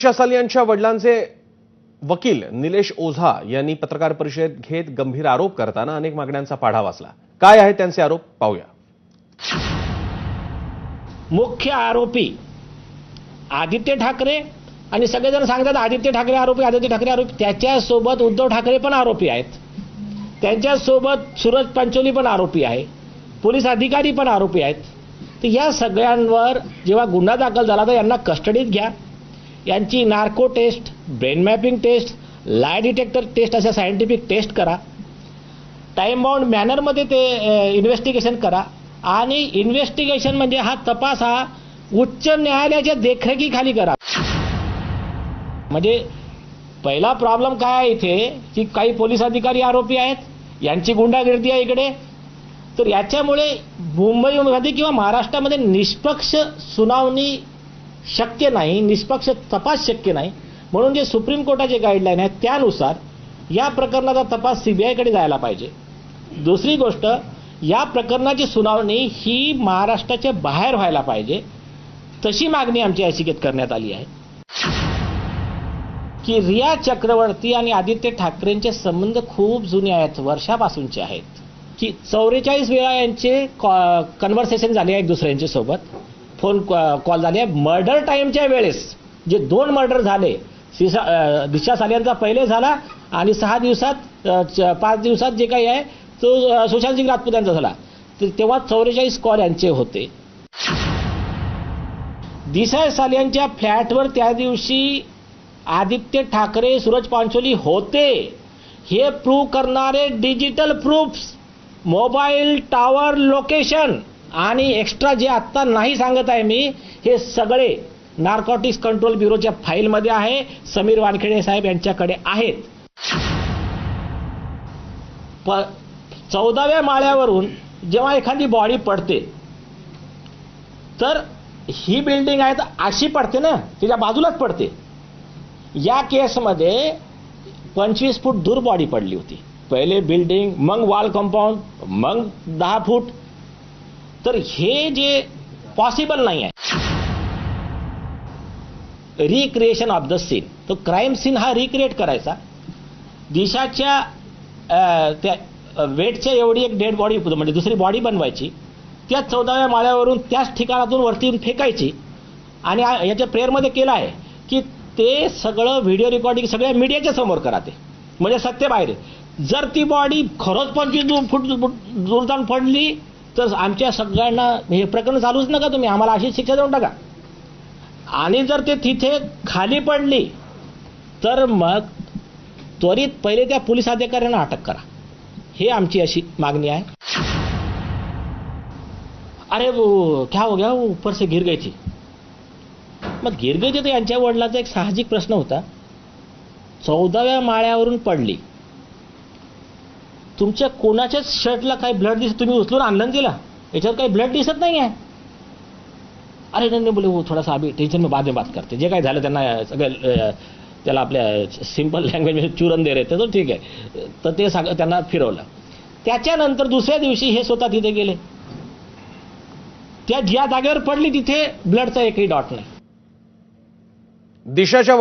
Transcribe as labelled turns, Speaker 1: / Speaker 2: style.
Speaker 1: दिशा साली यांच्या वडिलांचे वकील निलेश ओझा यांनी पत्रकार परिषद घेत गंभीर आरोप करताना अनेक मागण्यांचा पाढा वाचला. काय आहेत त्यांचे आरोप पाहूया.
Speaker 2: मुख्य आरोपी आदित्य ठाकरे आणि सगळेजण सांगतात आदित्य ठाकरे आरोपी. त्याच्यासोबत उद्धव ठाकरे पण आरोपी आहेत, त्यांच्यासोबत सूरज पंचोली पण आरोपी आहे, पोलीस अधिकारी पण आरोपी आहेत. तर या सगळ्यांवर जेव्हा गुन्हा दाखल झाला तर यांना कस्टडीत घ्या, यांची narco test, brain mapping test, lie detector test अशा सायंटिफिक टेस्ट करा, टाइम बाउंड मॅनरमध्ये ते इन्व्हेस्टिगेशन करा. आणि इन्व्हेस्टिगेशन म्हणजे हा तपास हा उच्च न्यायालयाच्या देखरेखीखाली करा. म्हणजे पहिला प्रॉब्लेम काय आहे इथे की काही पोलीस अधिकारी आरोपी आहेत, यांची गुंडागिरी आहे इकडे. तर याच्यामुळे मुंबईमध्ये किंवा महाराष्ट्रामध्ये निष्पक्ष सुनावणी शक्य नाही, निष्पक्ष तपास शक्य नाही. म्हणून जे सुप्रीम कोर्टाचे गाईडलाईन आहेत त्यानुसार या प्रकरणाचा तपास सीबीआयकडे जायला पाहिजे. दुसरी गोष्ट, या प्रकरणाची सुनावणी ही महाराष्ट्राच्या बाहेर व्हायला पाहिजे. तशी मागणी आमच्या याचिकेत करण्यात आली आहे की रिया चक्रवर्ती आणि आदित्य ठाकरेंचे संबंध खूप जुने आहेत, वर्षापासूनचे आहेत. की 44 वेळा यांचे कन्व्हर्सेशन झाले एक दुसऱ्यांच्या सोबत, फोन कॉल झाले. मर्डर टाईमच्या वेळेस जे 2 मर्डर झाले, दिशा सालियांचा पहिले झाला आणि 6 दिवसात 5 दिवसात जे काही आहे तो सुशांत सिंग राजपूत यांचा झाला. तेव्हा 44 कॉल यांचे होते. दिशा सालियांच्या फ्लॅटवर त्या दिवशी आदित्य ठाकरे, सूरज पांचोली होते हे प्रूव्ह करणारे digital proofs, mobile tower location आणि एक्स्ट्रा जे आत्ता नाही सांगत आहे मी, हे सगळे नार्कोटिक्स कंट्रोल ब्युरोच्या फाईलमध्ये आहे, समीर वानखेडे साहेब यांच्याकडे आहेत. 14व्या माळ्यावरून जेव्हा एखादी बॉडी पडते तर ही बिल्डिंग आहे तर अशी पडते ना, तिच्या बाजूलाच पडते. या केसमध्ये 25 फूट दूर बॉडी पडली होती. पहिले बिल्डिंग, मग वॉल कंपाऊंड, मग 10 फूट. तर हे जे पॉसिबल नाही आहे. रिक्रिएशन ऑफ द सीन, तो क्राईम सीन हा रिक्रिएट करायचा. दिशाच्या त्या वेटच्या एवढी एक डेड बॉडी म्हणजे दुसरी बॉडी बनवायची, त्या 14व्या माळ्यावरून त्याच ठिकाणातून वरती येऊन फेकायची. आणि याच्या प्रेयरमध्ये केलं आहे की ते सगळं व्हिडिओ रेकॉर्डिंग सगळ्या मीडियाच्या समोर करा, ते म्हणजे सत्य बाहेर. जर ती बॉडी खरंच 25 फूट दूर जाऊन पडली तर आमच्या सगळ्यांना हे प्रकरण चालूच नका तुम्ही, आम्हाला अशीच शिक्षा देऊन टाका. आणि जर ते तिथे खाली पडली तर मग त्वरित पहिले त्या पोलीस अधिकाऱ्यांना अटक करा. हे आमची अशी मागणी आहे. अरे वो क्या हो गया, वो ऊपर से गिर गई थी. मग गिर गई थी तर यांच्या वडिलांचा एक साहजिक प्रश्न होता, 14व्या माळ्यावरून पडली, तुमच्या कोणाच्याच शर्टला काही ब्लड दिसत, तुम्ही उचलून आणलं ना तिला, याच्यावर काही ब्लड दिसत नाही आहे. अरे नाही बोले वो थोड़ा सा अभी टेंशन में बाद में बात करते. जे काय झालं त्यांना सगळं त्याला आपल्या सिंपल लँग्वेजमध्ये चूरन दे रहे थे, तो ठीक आहे. तर ते त्यांना फिरवलं. त्याच्यानंतर दुसऱ्या दिवशी हे स्वतः तिथे गेले. त्या ज्या जागेवर पडली तिथे ब्लडचा एकही डॉट नाही.
Speaker 1: दिशाच्या